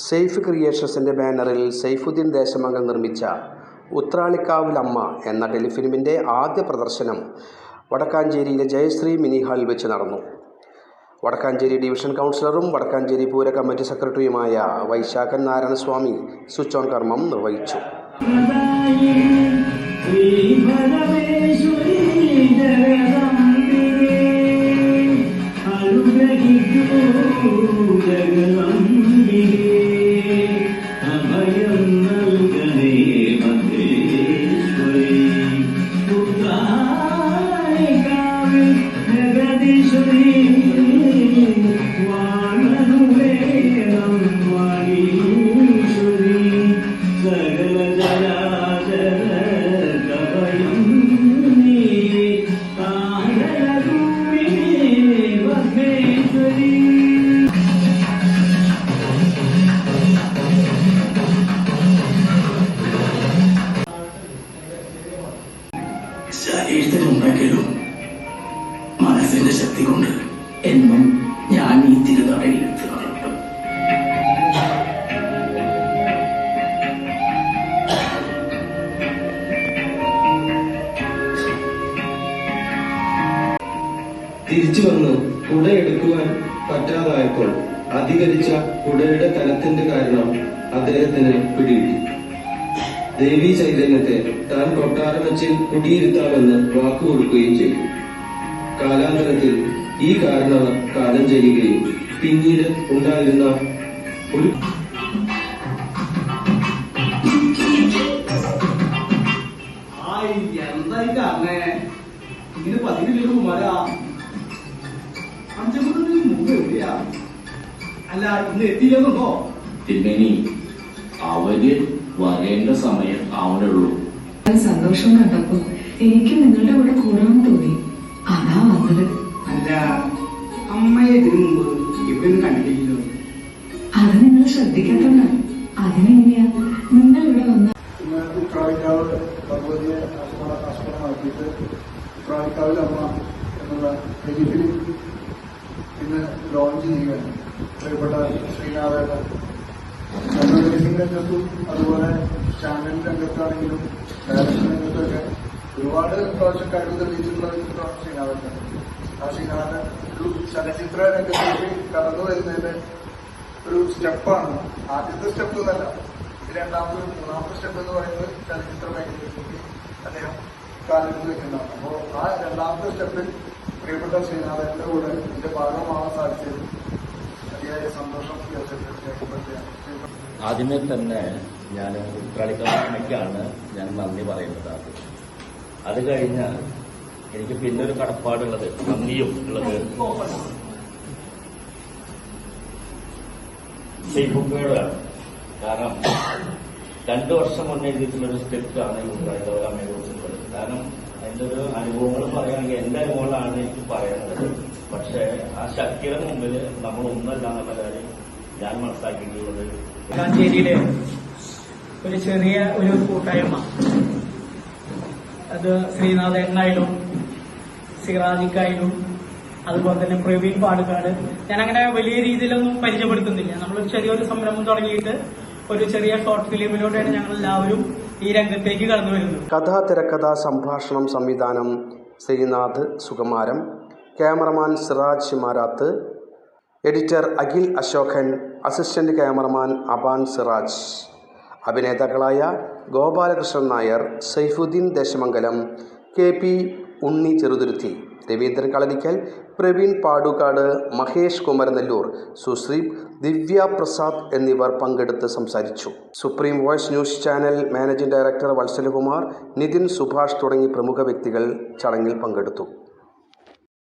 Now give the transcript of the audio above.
സെയ്ഫ് ക്രിയേഷൻസിൻ്റെ ബാനറിൽ സൈഫുദ്ദീൻ ദേശമംഗൽ നിർമ്മിച്ച ഉത്രാളിക്കാവിലമ്മ എന്ന ടെലിഫിലിമിൻ്റെ ആദ്യ പ്രദർശനം വടക്കാഞ്ചേരിയിലെ ജയശ്രീ മിനി ഹാളിൽ വെച്ച് നടന്നു. വടക്കാഞ്ചേരി ഡിവിഷൻ കൗൺസിലറും വടക്കാഞ്ചേരി പൂര കമ്മിറ്റി സെക്രട്ടറിയുമായ വൈശാഖൻ നാരായണസ്വാമി സ്വിച്ച് ഓൺ കർമ്മം നിർവഹിച്ചു. ശരീരത്തിലുണ്ടെങ്കിലും മനസ്സിന്റെ ശക്തി കൊണ്ട് എന്നും ഞാൻ ഈ തിരുനടയിൽ എത്തുന്നുണ്ട്. തിരിച്ചു വന്ന് കുടയെടുക്കുവാൻ പറ്റാതായപ്പോൾ അധികരിച്ച കുടയുടെ കനത്തിന്റെ കാരണം അദ്ദേഹത്തിന് പിടികിട്ടി. ദേവീ ചൈതന്യത്തെ താൻ കൊട്ടാരം വെച്ചിൽ കുടിയിരുത്താമെന്ന് വാക്കുകൊടുക്കുകയും ചെയ്തു. കാലാന്തരത്തിൽ ഈ കാരണവർ കാലം ചെയ്യുകയും പിന്നീട് ഉണ്ടായിരുന്ന ഒരു തിരുമേനി അവര് വരേണ്ട സമയം അവനുള്ളൂ. സന്തോഷം കണ്ടപ്പോ എനിക്ക് നിങ്ങളുടെ കൂടെ കൂടാന്ന് തോന്നി. അതാ വന്നത്. അല്ല, അമ്മയെ ഇതിനു മുമ്പ് ഇവിടെ കണ്ടിട്ടില്ലല്ലോ. അത് നിങ്ങൾ ശ്രദ്ധിക്കാത്തതാണ്. അതിനെങ്ങനെയാ നിങ്ങൾ ഇവിടെ വന്ന ഉത്രാളിക്കാവ് ഭഗവതിയെ ആസ്പദമാക്കിയിട്ട് ഉത്രാളിക്കാവിലമ്മ എന്നുള്ള ടെലിഫിലിം ഇന്ന് ലോഞ്ച് ചെയ്യുകയാണ്. പ്രിയപ്പെട്ട ശ്രീനാഥേട്ടൻ ടെലിഫിലിം രംഗത്തും അതുപോലെ ചാനൽ രംഗത്താണെങ്കിലും ഡയറക്ഷൻ രംഗത്തൊക്കെ ഒരുപാട് പ്രാവശ്യം കഴിവ് തെളിയിച്ചിട്ടുള്ള ഒരു ചിത്രമാണ് ശ്രീനാഥേട്ടൻ. ആ ശ്രീനാഥൻ ഒരു ചലച്ചിത്ര രംഗത്തേക്ക് കടന്നു വരുന്നതിന്റെ ഒരു സ്റ്റെപ്പാണ്. ആദ്യത്തെ സ്റ്റെപ്പ് എന്നല്ല, രണ്ടാമത്തെ മൂന്നാമത്തെ സ്റ്റെപ്പ് എന്ന് പറയുന്നത് ചലച്ചിത്ര മേഖലയിലേക്ക് അദ്ദേഹം കാലെടുത്ത് വെക്കുന്നതാണ്. അപ്പോൾ ആ രണ്ടാമത്തെ സ്റ്റെപ്പിൽ പ്രിയപ്പെട്ട ശ്രീനാഥന്റെ കൂടെ ഇതിന്റെ ഭാഗമാവാൻ സാധിച്ചത് അതിയായ സന്തോഷം രേഖപ്പെടുത്തുകയാണ്. ആദ്യമേ തന്നെ ഞാൻ ഉത്രാളിക്കാണ് ഞാൻ നന്ദി പറയുന്നത്. അത് കഴിഞ്ഞാൽ എനിക്ക് പിന്നൊരു കടപ്പാടുള്ളത്, നന്ദിയും ഉള്ളത് സൈഫുക്കയോടാണ്. കാരണം 2 വർഷം മുന്നേ എഴുതിയിട്ടുള്ളൊരു സ്ക്രിപ്റ്റാണ് ഈ ഉത്രാളിക്കാവിലമ്മയെ കുറിച്ചിട്ടുള്ളത്. കാരണം അതിൻ്റെ ഒരു അനുഭവങ്ങൾ പറയുകയാണെങ്കിൽ എന്റെ അനുഭവങ്ങളാണ് എനിക്ക് പറയുന്നത്. പക്ഷേ ആ ശക്തിയുടെ മുമ്പിൽ നമ്മൾ ഒന്നല്ല എന്നുള്ള കാര്യം ഞാൻ മനസ്സിലാക്കിയിട്ടുള്ളത്. വടക്കാഞ്ചേരിയിലെ ഒരു ചെറിയ ഒരു കൂട്ടായ്മ, അത് ശ്രീനാഥേട്ടനായാലും സിറാജിക്കായാലും അതുപോലെ തന്നെ പ്രവീൺ പാടുകാട്, ഞാനങ്ങനെ വലിയ രീതിയിലൊന്നും പരിചയപ്പെടുത്തുന്നില്ല. നമ്മളൊരു ചെറിയൊരു സംരംഭം തുടങ്ങിയിട്ട് ഒരു ചെറിയ ഷോർട്ട് ഫിലിമിലൂടെയാണ് ഞങ്ങൾ എല്ലാവരും ഈ രംഗത്തേക്ക് കടന്നു വരുന്നത്. കഥ, തിരക്കഥ, സംഭാഷണം, സംവിധാനം Sreenath Sukumaram, cameraman Siraj Marath, editor Akhil Ashokan, assistant cameraman Aban Siraj. അഭിനേതാക്കളായ ഗോപാലകൃഷ്ണൻ നായർ, സൈഫുദ്ദീൻ ദേശമംഗലം, KP ഉണ്ണി ചെറുതുരുത്തി, രവീന്ദ്രൻ കളരിക്കൽ, പ്രവീൺ പാടുകാട്, മഹേഷ് കുമരനെല്ലൂർ, സുശ്രീപ്, ദിവ്യ പ്രസാദ് എന്നിവർ പങ്കെടുത്ത് സംസാരിച്ചു. Supreme voice news channel managing director Valsalakumar, Nithin, Subhash തുടങ്ങി പ്രമുഖ വ്യക്തികൾ ചടങ്ങിൽ പങ്കെടുത്തു.